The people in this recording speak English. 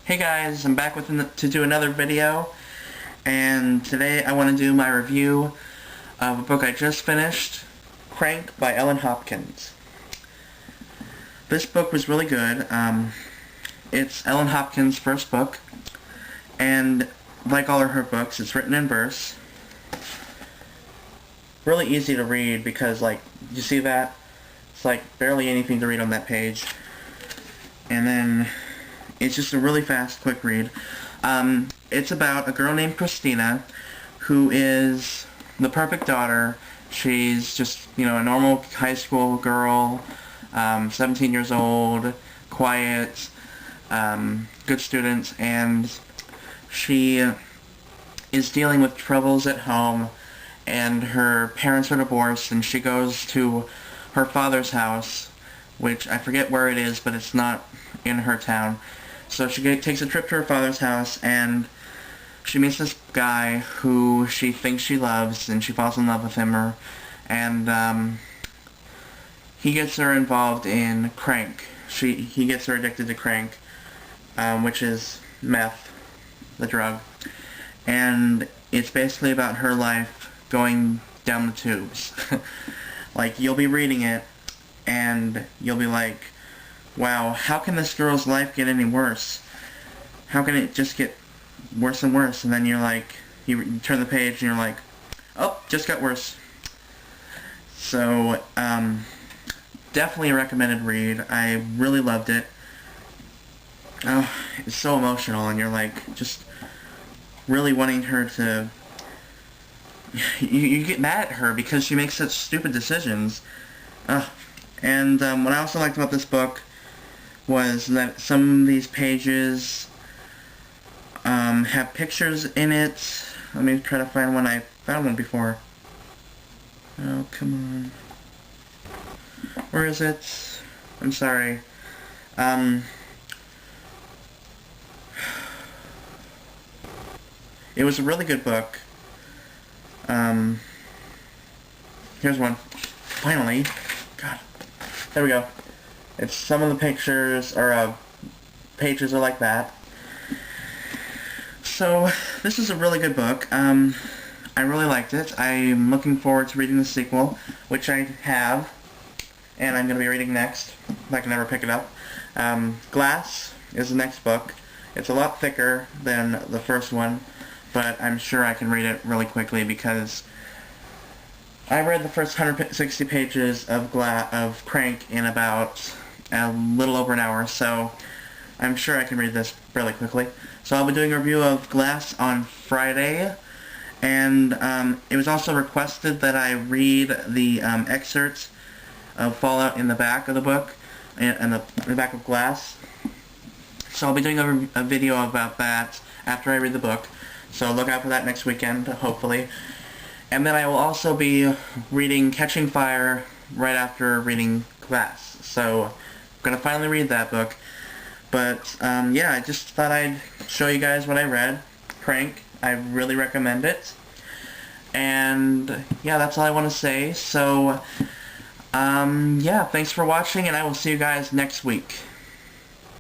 Hey guys, I'm back to do another video, and today I want to do my review of a book I just finished, Crank by Ellen Hopkins. This book was really good. It's Ellen Hopkins' first book, and like all of her books, it's written in verse. Really easy to read because, like, you see that? It's like barely anything to read on that page. And then it's just a really fast, quick read. It's about a girl named Christina who is the perfect daughter. She's just, a normal high school girl, 17 years old, quiet, good student, and she is dealing with troubles at home, and her parents are divorced, and she goes to her father's house, which I forget where it is, but it's not in her town. So she takes a trip to her father's house, and she meets this guy who she thinks she loves, and she falls in love with him, and he gets her involved in crank. He gets her addicted to crank, which is meth, the drug, and it's basically about her life going down the tubes. Like, you'll be reading it, and you'll be like, wow, how can this girl's life get any worse? How can it just get worse and worse? And then you're like, you turn the page and you're like, oh, just got worse. So, definitely a recommended read. I really loved it. Oh, it's so emotional, and you're like, just really wanting her to... You get mad at her because she makes such stupid decisions. And what I also liked about this book was that some of these pages have pictures in it. Let me try to find one. I found one before. Oh, come on. Where is it? I'm sorry. It was a really good book. Here's one. Finally. God. There we go. It's some of the pictures, or pages are like that. So, this is a really good book. I really liked it. I'm looking forward to reading the sequel, which I have, and I'm going to be reading next, if I can ever pick it up. Glass is the next book. It's a lot thicker than the first one, but I'm sure I can read it really quickly because I read the first 160 pages of Crank in about a little over an hour, so I'm sure I can read this fairly quickly. So I'll be doing a review of Glass on Friday, and it was also requested that I read the excerpts of Fallout in the back of the book, in the back of Glass. So I'll be doing a video about that after I read the book, so look out for that next weekend, hopefully. And then I will also be reading Catching Fire right after reading Glass. So I'm going to finally read that book. But, yeah, I just thought I'd show you guys what I read. Crank. I really recommend it. And, yeah, that's all I want to say. So, yeah, thanks for watching, and I will see you guys next week.